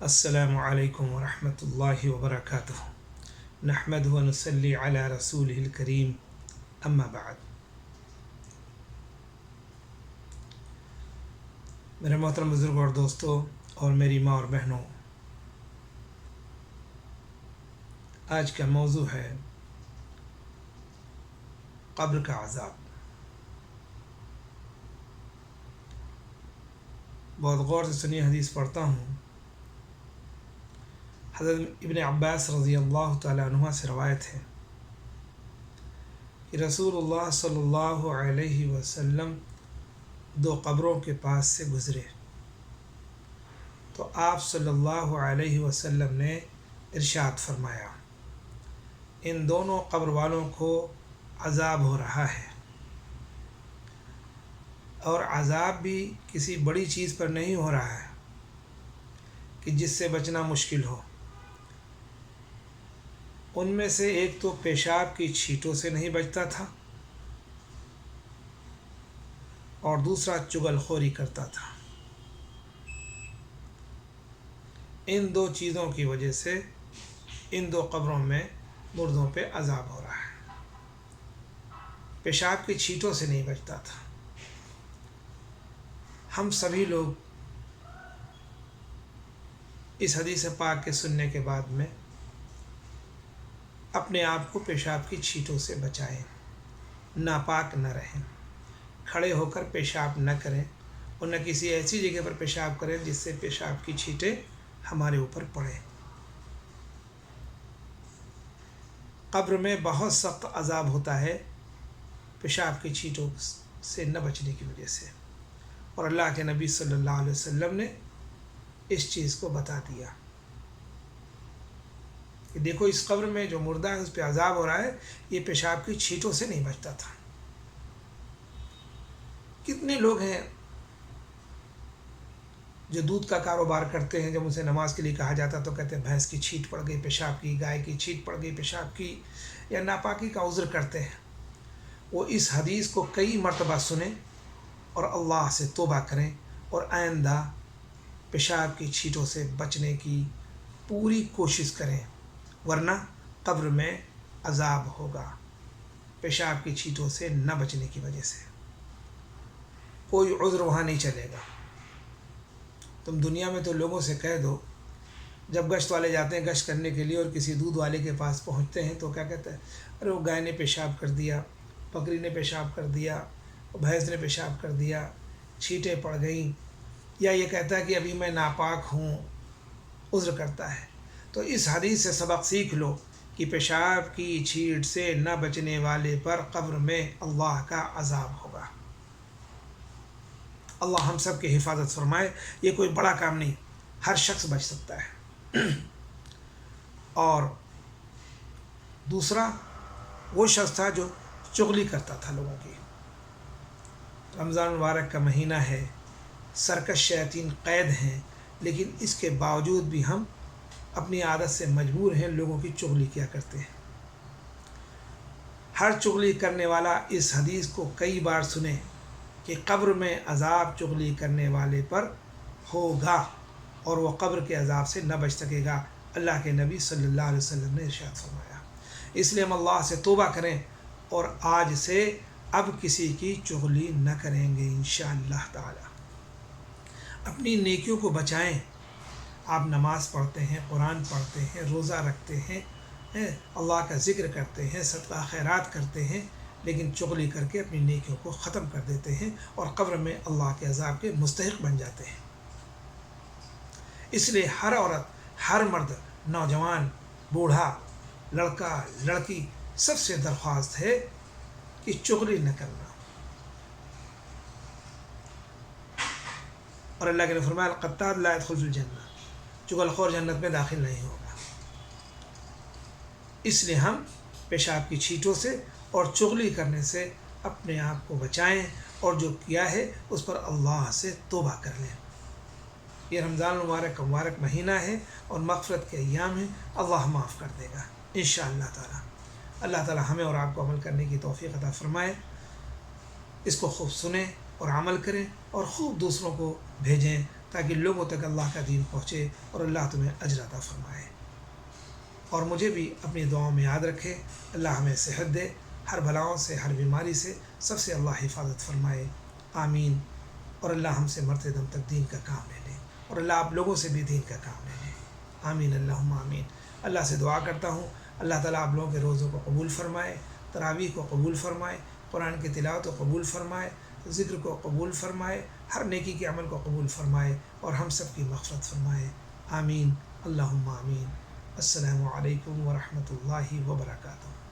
السلام علیکم ورحمۃ اللہ وبرکاتہ نحمدہ و نصلی علی رسولہ الکریم اما بعد۔ میرے محترم بزرگ اور دوستوں اور میری ماں اور بہنوں، آج کا موضوع ہے قبر کا عذاب۔ بہت غور سے سنی حدیث پڑھتا ہوں۔ حضرت ابن عباس رضی اللہ تعالیٰ عنہ سے روایت ہے کہ رسول اللہ صلی اللہ علیہ وسلم دو قبروں کے پاس سے گزرے تو آپ صلی اللہ علیہ وسلم نے ارشاد فرمایا، ان دونوں قبر والوں کو عذاب ہو رہا ہے، اور عذاب بھی کسی بڑی چیز پر نہیں ہو رہا ہے کہ جس سے بچنا مشکل ہو۔ ان میں سے ایک تو پیشاب کی چھینٹوں سے نہیں بچتا تھا اور دوسرا چغل خوری کرتا تھا۔ ان دو چیزوں کی وجہ سے ان دو قبروں میں مردوں پہ عذاب ہو رہا ہے۔ پیشاب کی چھینٹوں سے نہیں بچتا تھا۔ ہم سبھی لوگ اس حدیث پاک کے سننے کے بعد میں اپنے آپ کو پیشاب کی چھینٹوں سے بچائیں، ناپاک نہ رہیں، کھڑے ہو کر پیشاب نہ کریں اور نہ کسی ایسی جگہ پر پیشاب کریں جس سے پیشاب کی چھینٹیں ہمارے اوپر پڑیں۔ قبر میں بہت سخت عذاب ہوتا ہے پیشاب کی چھینٹوں سے نہ بچنے کی وجہ سے، اور اللہ کے نبی صلی اللہ علیہ وسلم نے اس چیز کو بتا دیا کہ دیکھو اس قبر میں جو مردہ ہے اس پہ عذاب ہو رہا ہے، یہ پیشاب کی چھینٹوں سے نہیں بچتا تھا۔ کتنے لوگ ہیں جو دودھ کا کاروبار کرتے ہیں، جب ان سے نماز کے لیے کہا جاتا تو کہتے ہیں بھینس کی چھینٹ پڑ گئی پیشاب کی، گائے کی چھینٹ پڑ گئی پیشاب کی، یا ناپاکی کا عذر کرتے ہیں۔ وہ اس حدیث کو کئی مرتبہ سنیں اور اللہ سے توبہ کریں اور آئندہ پیشاب کی چھینٹوں سے بچنے کی پوری کوشش کریں، ورنہ قبر میں عذاب ہوگا پیشاب کی چھینٹوں سے نہ بچنے کی وجہ سے۔ کوئی عذر وہاں نہیں چلے گا۔ تم دنیا میں تو لوگوں سے کہہ دو، جب گشت والے جاتے ہیں گشت کرنے کے لیے اور کسی دودھ والے کے پاس پہنچتے ہیں تو کیا کہتے ہیں، ارے وہ گائے نے پیشاب کر دیا، بکری نے پیشاب کر دیا، بھینس نے پیشاب کر دیا، چھینٹیں پڑ گئیں، یا یہ کہتا ہے کہ ابھی میں ناپاک ہوں، عذر کرتا ہے۔ تو اس حدیث سے سبق سیکھ لو کہ پیشاب کی چھینٹ سے نہ بچنے والے پر قبر میں اللہ کا عذاب ہوگا۔ اللہ ہم سب کی حفاظت فرمائے۔ یہ کوئی بڑا کام نہیں، ہر شخص بچ سکتا ہے۔ اور دوسرا وہ شخص تھا جو چغلی کرتا تھا لوگوں کی۔ رمضان مبارک کا مہینہ ہے، سرکش شیاطین قید ہیں، لیکن اس کے باوجود بھی ہم اپنی عادت سے مجبور ہیں، لوگوں کی چغلی کیا کرتے ہیں۔ ہر چغلی کرنے والا اس حدیث کو کئی بار سنے کہ قبر میں عذاب چغلی کرنے والے پر ہوگا اور وہ قبر کے عذاب سے نہ بچ سکے گا۔ اللہ کے نبی صلی اللہ علیہ وسلم نے ارشاد فرمایا۔ اس لیے ہم اللہ سے توبہ کریں اور آج سے اب کسی کی چغلی نہ کریں گے انشاءاللہ تعالی۔ اپنی نیکیوں کو بچائیں۔ آپ نماز پڑھتے ہیں، قرآن پڑھتے ہیں، روزہ رکھتے ہیں، اللہ کا ذکر کرتے ہیں، صدقہ خیرات کرتے ہیں، لیکن چغلی کر کے اپنی نیکیوں کو ختم کر دیتے ہیں اور قبر میں اللہ کے عذاب کے مستحق بن جاتے ہیں۔ اس لیے ہر عورت، ہر مرد، نوجوان، بوڑھا، لڑکا، لڑکی، سب سے درخواست ہے کہ چغلی نہ کرنا۔ اور اللہ کے نے فرمایا القتات لا يدخل في الجنہ، چغل خور جنت میں داخل نہیں ہوگا۔ اس لیے ہم پیشاب کی چھینٹوں سے اور چغلی کرنے سے اپنے آپ کو بچائیں، اور جو کیا ہے اس پر اللہ سے توبہ کر لیں۔ یہ رمضان المبارک کا مبارک مہینہ ہے اور مغفرت کے ایام ہیں، اللہ معاف کر دے گا انشاءاللہ تعالی۔ اللہ تعالی ہمیں اور آپ کو عمل کرنے کی توفیق عطا فرمائے۔ اس کو خوب سنیں اور عمل کریں اور خوب دوسروں کو بھیجیں تاکہ لوگوں تک اللہ کا دین پہنچے اور اللہ تمہیں اجر عطا فرمائے۔ اور مجھے بھی اپنی دعاؤں میں یاد رکھے۔ اللہ ہمیں صحت دے، ہر بلاؤں سے، ہر بیماری سے، سب سے اللہ حفاظت فرمائے، آمین۔ اور اللہ ہم سے مرتے دم تک دین کا کام لے لے، اور اللہ آپ لوگوں سے بھی دین کا کام لے لے، آمین اللہم آمین۔ اللہ سے دعا کرتا ہوں اللہ تعالیٰ آپ لوگوں کے روزوں کو قبول فرمائے، تراویح کو قبول فرمائے، قرآن کی تلاوت کو قبول فرمائے، ذکر کو قبول فرمائے، ہر نیکی کے عمل کو قبول فرمائے، اور ہم سب کی مغفرت فرمائے، آمین اللہم آمین۔ السلام علیکم ورحمۃ اللہ وبرکاتہ۔